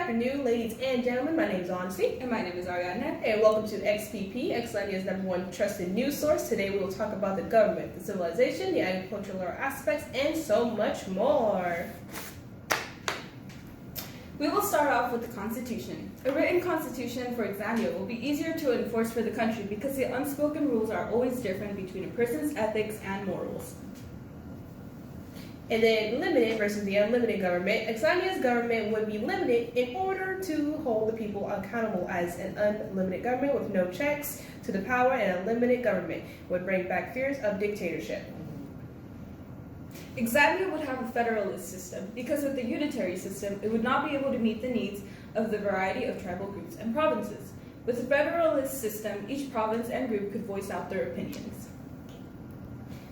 afternoon, ladies and gentlemen. My name is Honesty. And my name is Ariadne. And welcome to XPP, Xlandia's #1 trusted news source. Today we will talk about the government, the civilization, the agricultural aspects, and so much more. We will start off with the Constitution. A written constitution for Xlandia will be easier to enforce for the country because the unspoken rules are always different between a person's ethics and morals. And then limited versus the unlimited government. Xlandia's government would be limited in order to hold the people accountable, as an unlimited government with no checks to the power and unlimited government would bring back fears of dictatorship. Xlandia would have a federalist system because with the unitary system, it would not be able to meet the needs of the variety of tribal groups and provinces. With the federalist system, each province and group could voice out their opinions.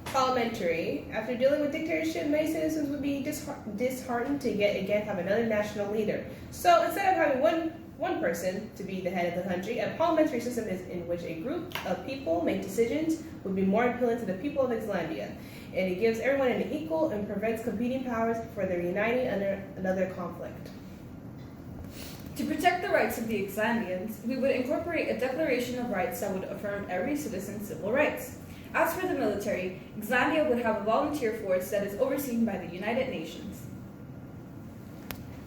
Parliamentary. After dealing with dictatorship, many citizens would be disheartened to yet again have another national leader. So instead of having one person to be the head of the country, a parliamentary system is in which a group of people make decisions would be more appealing to the people of Xlandia. And it gives everyone an equal and prevents competing powers for their uniting under another conflict. To protect the rights of the Xlandians, we would incorporate a Declaration of Rights that would affirm every citizen's civil rights. As for the military, Xlandia would have a volunteer force that is overseen by the United Nations.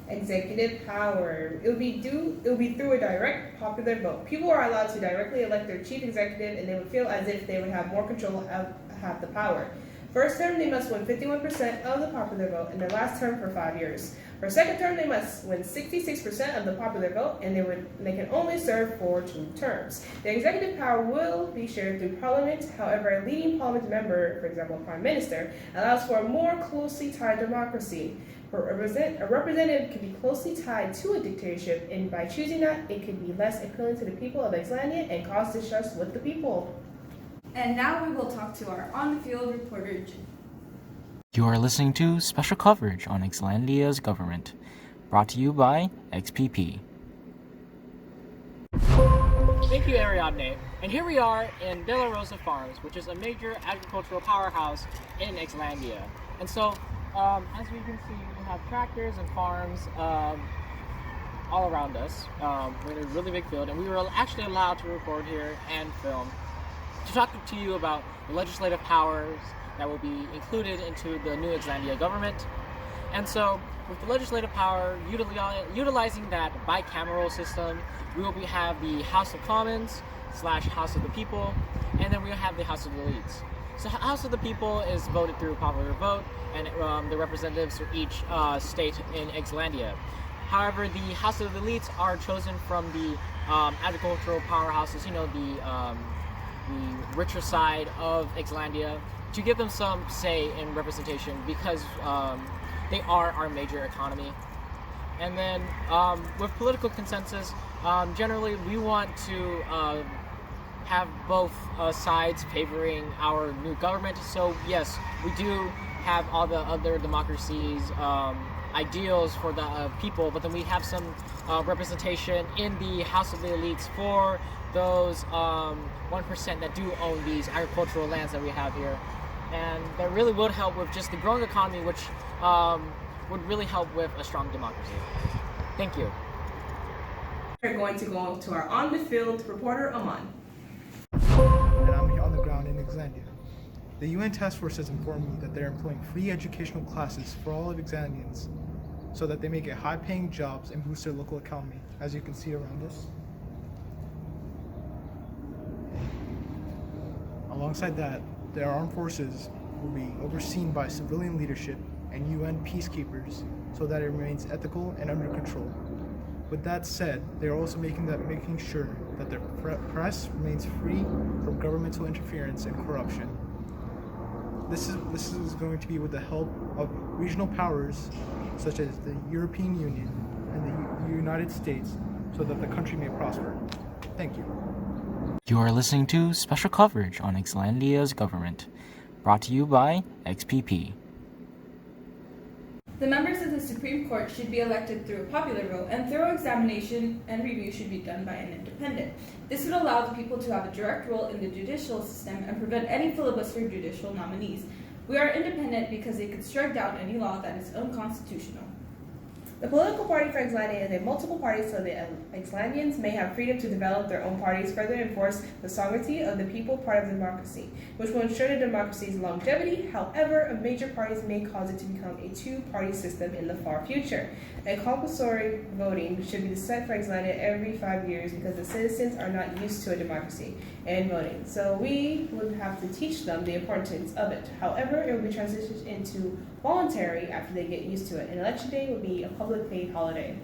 Executive power. It would be through a direct popular vote. People are allowed to directly elect their chief executive, and they would feel as if they would have more control of half the power. First term, they must win 51% of the popular vote, and their last term for 5 years. For second term, they must win 66% of the popular vote, and they can only serve for 2 terms. The executive power will be shared through Parliament. However, a leading Parliament member, for example, a Prime Minister, allows for a more closely tied democracy. A representative can be closely tied to a dictatorship, and by choosing that, it can be less appealing to the people of Xlandia and cause distrust with the people. And now we will talk to our on-the-field reporter, Jim. You are listening to special coverage on Xlandia's government, brought to you by XPP. Thank you, Ariadne. And here we are in De La Rosa Farms, which is a major agricultural powerhouse in Xlandia. And so, as we can see, we have tractors and farms all around us. We're in a really big field, and we were actually allowed to record here and film to talk to you about the legislative powers that will be included into the new Xlandia government. And so, with the legislative power, utilizing that bicameral system, we will have the House of Commons / House of the People, and then we'll have the House of the Elites. So House of the People is voted through popular vote, and the representatives for each state in Xlandia. However, the House of the Elites are chosen from the agricultural powerhouses, the richer side of Xlandia, to give them some say in representation because they are our major economy. And then with political consensus, generally we want to have both sides favoring our new government. So yes, we do have all the other democracies' ideals for the people, but then we have some representation in the House of the Elites for those 1% that do own these agricultural lands that we have here. And that really would help with just the growing economy, which would really help with a strong democracy. Thank you. We're going to go to our on-the-field reporter, Aman. And I'm here on the ground in Xlandia. The UN Task Force has informed me that they're employing free educational classes for all of Xlandians so that they may get high-paying jobs and boost their local economy, as you can see around us. Alongside that, their armed forces will be overseen by civilian leadership and UN peacekeepers so that it remains ethical and under control. With that said, they are also making sure that their press remains free from governmental interference and corruption. This is going to be with the help of regional powers such as the European Union and the United States so that the country may prosper. Thank you. You are listening to special coverage on Xlandia's government, brought to you by XPP. The members of the Supreme Court should be elected through a popular vote, and thorough examination and review should be done by an independent. This would allow the people to have a direct role in the judicial system and prevent any filibuster judicial nominees. We are independent because they could strike down any law that is unconstitutional. The political party for Xlandia is a multiple party so the Xlandians may have freedom to develop their own parties, further enforce the sovereignty of the people, part of democracy, which will ensure the democracy's longevity. However, a major parties may cause it to become a two-party system in the far future. A compulsory voting should be set for Xlandia every 5 years because the citizens are not used to a democracy and voting. So we would have to teach them the importance of it. However, it will be transitioned into voluntary after they get used to it. And election day will be a public paid holiday.